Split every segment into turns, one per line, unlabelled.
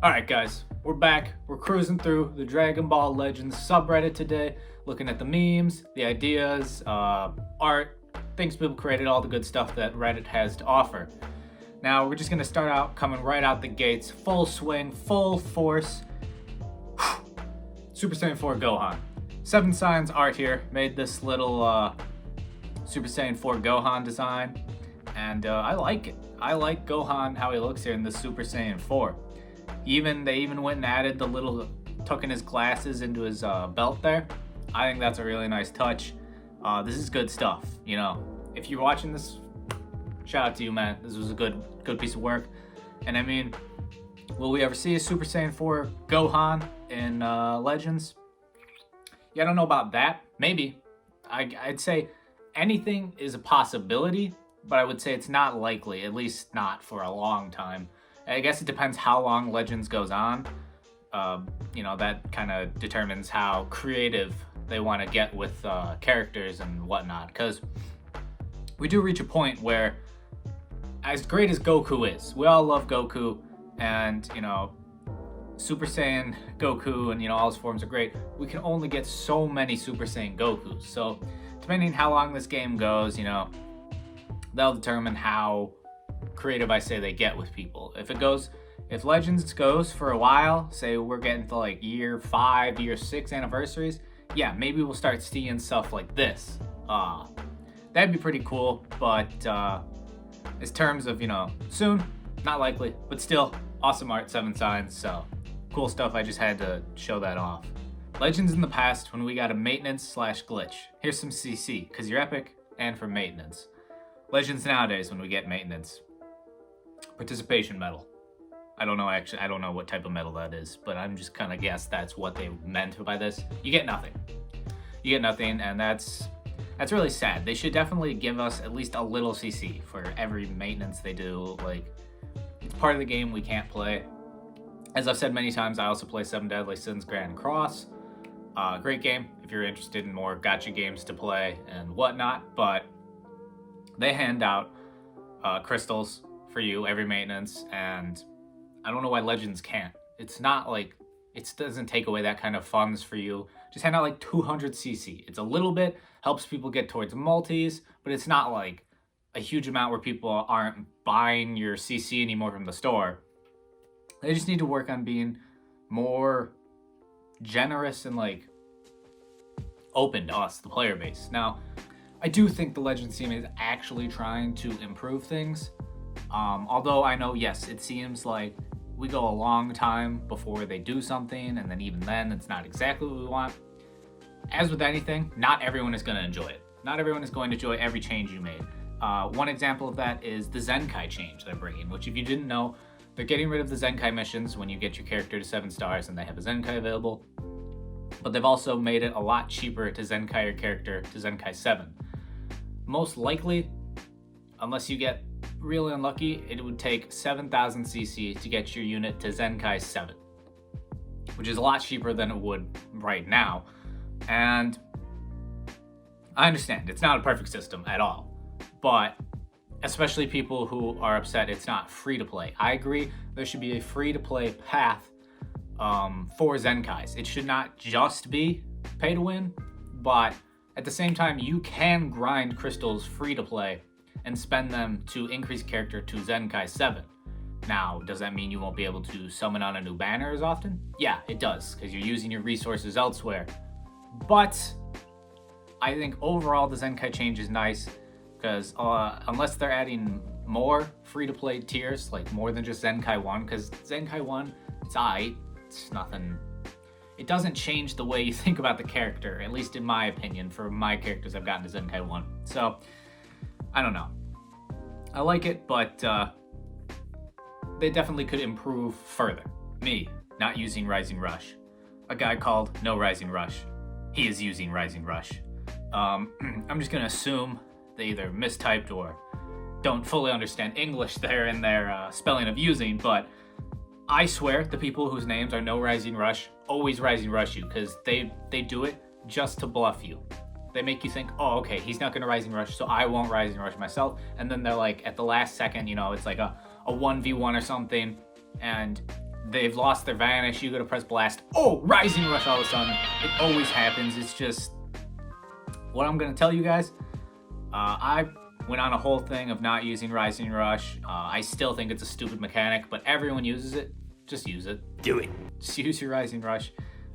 Alright guys, we're back. We're cruising through the Dragon Ball Legends subreddit today, looking at the memes, the ideas, art, things people created, all the good stuff that Reddit has to offer. Now we're just going to start out coming right out the gates, full swing, full force. Super Saiyan 4 Gohan. Seven Signs Art here made this little Super Saiyan 4 Gohan design, and I like it. I like Gohan, how he looks here in the Super Saiyan 4. They even went and added the little, tucking his glasses into his belt there. I think that's a really nice touch. This is good stuff, you know. If you're watching this, shout out to you, man. This was a good piece of work. And I mean, will we ever see a Super Saiyan 4 Gohan in Legends? Yeah, I don't know about that. Maybe. I'd say anything is a possibility, but I would say it's not likely, at least not for a long time. I guess it depends how long Legends goes on. You know, that kind of determines how creative they want to get with characters and whatnot. Because we do reach a point where, as great as Goku is, we all love Goku, and, you know, Super Saiyan Goku and, you know, all his forms are great. We can only get so many Super Saiyan Gokus. So, depending on how long this game goes, you know, that'll determine how creative I say they get with people. If Legends goes for a while, say we're getting to like year 5, year 6 anniversaries, yeah, maybe we'll start seeing stuff like this. That'd be pretty cool, but in terms of, you know, soon, not likely, but still, awesome art, Seven Signs, so cool stuff. I just had to show that off. Legends in the past, when we got a maintenance/glitch. Here's some CC, because you're epic, and for maintenance. Legends nowadays, when we get maintenance. Participation medal. I don't know what type of medal that is, but I'm just kind of guess that's what they meant by this. You get nothing. You get nothing, and that's really sad. They should definitely give us at least a little CC for every maintenance they do. Like, it's part of the game we can't play. As I've said many times, I also play Seven Deadly Sins Grand Cross. Great game if you're interested in more gacha games to play and whatnot, but they hand out crystals for you every maintenance, and I don't know why Legends can't. It's not like, it doesn't take away that kind of funds for you. Just hand out like 200 CC. It's a little bit, helps people get towards multis, but it's not like a huge amount where people aren't buying your CC anymore from the store. They just need to work on being more generous and like open to us, the player base. Now, I do think the Legends team is actually trying to improve things. Although I know, yes, it seems like we go a long time before they do something, and then even then, it's not exactly what we want. As with anything, not everyone is going to enjoy it. Not everyone is going to enjoy every change you made. One example of that is the Zen Chi change they're bringing, which if you didn't know, they're getting rid of the Zen Chi missions when you get your character to 7 stars and they have a Zen Chi available. But they've also made it a lot cheaper to Zen Chi your character to Zen Chi 7. Most likely, unless you get really unlucky, it would take 7,000 CC to get your unit to Zen Chi 7, which is a lot cheaper than it would right now. And I understand, it's not a perfect system at all, but especially people who are upset it's not free to play. I agree, there should be a free to play path for Zenkais. It should not just be pay to win, but at the same time, you can grind crystals free to play and spend them to increase character to Zen Chi 7. Now, does that mean you won't be able to summon on a new banner as often? Yeah, it does, because you're using your resources elsewhere. But I think overall the Zen Chi change is nice, because unless they're adding more free-to-play tiers, like more than just Zen Chi 1, because Zen Chi 1, it's aight, it's nothing. It doesn't change the way you think about the character, at least in my opinion, for my characters I've gotten to Zen Chi 1. So, I don't know. I like it, but they definitely could improve further. Me, not using Rising Rush. A guy called No Rising Rush. He is using Rising Rush. I'm just gonna assume they either mistyped or don't fully understand English there in their spelling of using, but I swear the people whose names are No Rising Rush always Rising Rush you, because they do it just to bluff you. They make you think, oh, okay, he's not going to Rising Rush, so I won't Rising Rush myself. And then they're like, at the last second, you know, it's like a 1v1 or something, and they've lost their Vanish, you go to press Blast, oh, Rising Rush all of a sudden. It always happens. It's just what I'm gonna tell you guys. I went on a whole thing of not using Rising Rush. I still think it's a stupid mechanic, but everyone uses it. Just use it. Do it. Just use your Rising Rush.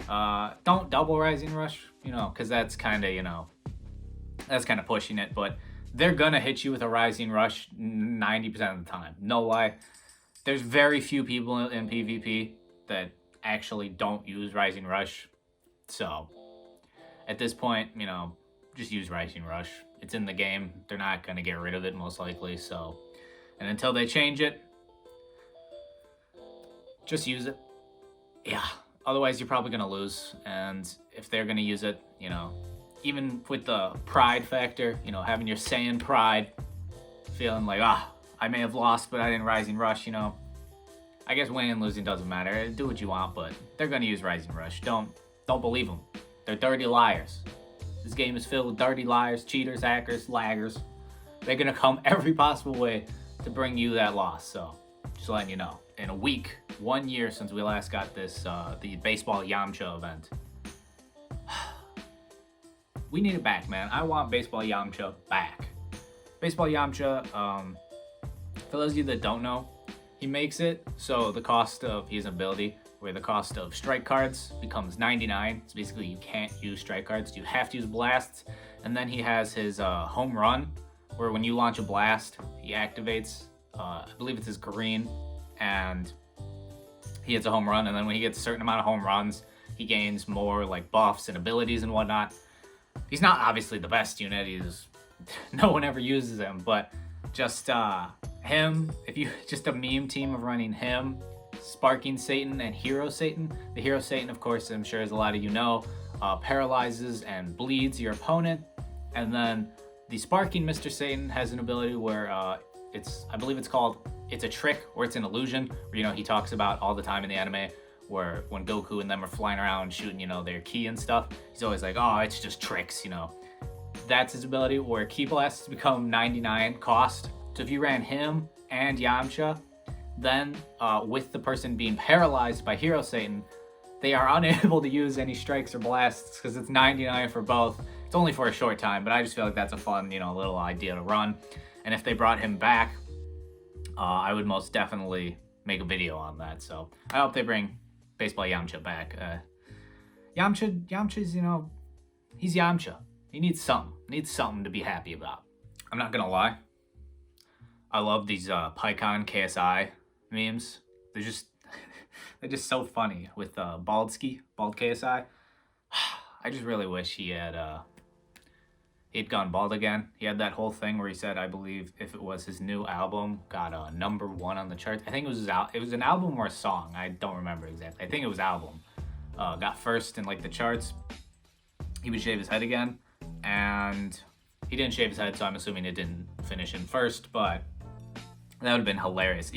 Don't double Rising Rush, you know, because that's kind of, you know, that's kind of pushing it, but they're gonna hit you with a Rising Rush 90% of the time. No lie. There's very few people in PvP that actually don't use Rising Rush. So, at this point, you know, just use Rising Rush. It's in the game. They're not gonna get rid of it most likely, so. And until they change it, just use it. Yeah, otherwise you're probably gonna lose. And if they're gonna use it, you know, even with the pride factor, you know, having your Saiyan pride, feeling like, I may have lost, but I didn't Rising Rush, you know. I guess winning and losing doesn't matter. Do what you want, but they're gonna use Rising Rush. Don't believe them. They're dirty liars. This game is filled with dirty liars, cheaters, hackers, laggers. They're gonna come every possible way to bring you that loss. So, just letting you know. In a week, 1 year since we last got this, the baseball Yamcha event. We need it back, man. I want baseball Yamcha back. Baseball Yamcha, for those of you that don't know, he makes it so the cost of his ability, where the cost of strike cards becomes 99. So basically you can't use strike cards. You have to use blasts. And then he has his home run, where when you launch a blast, he activates, I believe it's his green, and he hits a home run. And then when he gets a certain amount of home runs, he gains more like buffs and abilities and whatnot. He's not obviously the best unit. He's no one ever uses him, but just him, if you just a meme team of running him, Sparking Satan, and Hero Satan. The Hero Satan, of course, I'm sure as a lot of you know, paralyzes and bleeds your opponent. And then the Sparking Mr. Satan has an ability where I believe it's called, it's a trick or it's an illusion, where, you know, he talks about all the time in the anime, where when Goku and them are flying around shooting, you know, their ki and stuff, he's always like, oh, it's just tricks, you know. That's his ability, where Ki Blasts become 99 cost. So if you ran him and Yamcha, then with the person being paralyzed by Hero Satan, they are unable to use any strikes or blasts because it's 99 for both. It's only for a short time, but I just feel like that's a fun, you know, little idea to run. And if they brought him back, I would most definitely make a video on that. So I hope they bring baseball Yamcha back. Yamcha's, you know, he's Yamcha. He needs something to be happy about. I'm not gonna lie. I love these PyCon KSI memes. They're just so funny with Bald KSI. I just really wish he'd gone bald again. He had that whole thing where he said, I believe if it was his new album got #1 on the charts. I think it was it was an album or a song. I don't remember exactly. I think it was album. Got first in like the charts. He would shave his head again, and he didn't shave his head, so I'm assuming it didn't finish in first, but that would have been hilarious.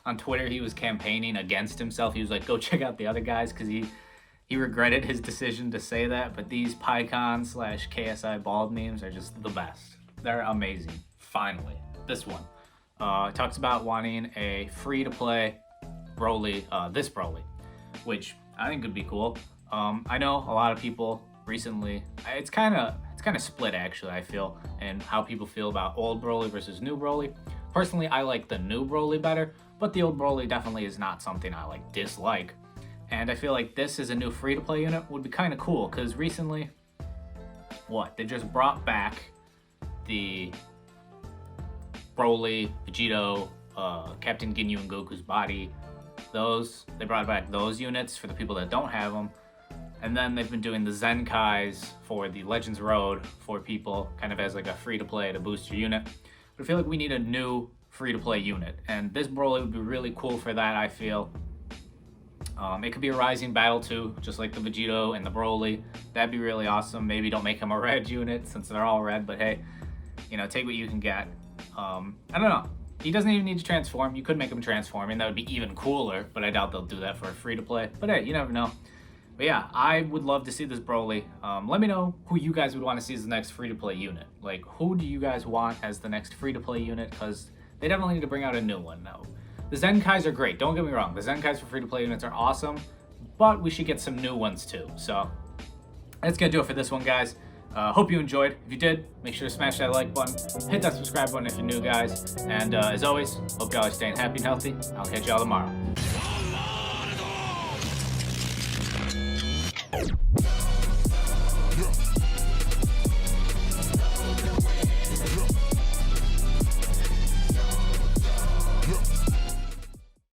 On Twitter, he was campaigning against himself. He was like, go check out the other guys, because he regretted his decision to say that. But these PyCon/KSI bald memes are just the best. They're amazing. Finally, this one. Talks about wanting a free-to-play Broly, this Broly, which I think could be cool. I know a lot of people recently, it's kind of split actually, I feel, and how people feel about old Broly versus new Broly. Personally, I like the new Broly better, but the old Broly definitely is not something I like dislike. And I feel like this is a new free-to-play unit would be kind of cool, because recently, they just brought back the Broly, Vegito, Captain Ginyu and Goku's body. They brought back those units for the people that don't have them. And then they've been doing the Zen Chis for the Legends Road for people, kind of as like a free-to-play to boost your unit. But I feel like we need a new free-to-play unit, and this Broly would be really cool for that, I feel. It could be a Rising Battle too, just like the Vegito and the Broly. That'd be really awesome. Maybe don't make him a red unit since they're all red, but hey, you know, take what you can get. I don't know. He doesn't even need to transform. You could make him transform, and that would be even cooler, but I doubt they'll do that for a free-to-play. But hey, you never know. But yeah, I would love to see this Broly. Let me know who you guys would want to see as the next free-to-play unit. Like, who do you guys want as the next free-to-play unit? Because they definitely need to bring out a new one now. The Zen Chis are great, don't get me wrong. The Zen Chis for free-to-play units are awesome, but we should get some new ones too. So that's gonna do it for this one, guys. Hope you enjoyed. If you did, make sure to smash that like button, hit that subscribe button if you're new, guys. And as always, hope y'all are staying happy and healthy. I'll catch y'all tomorrow.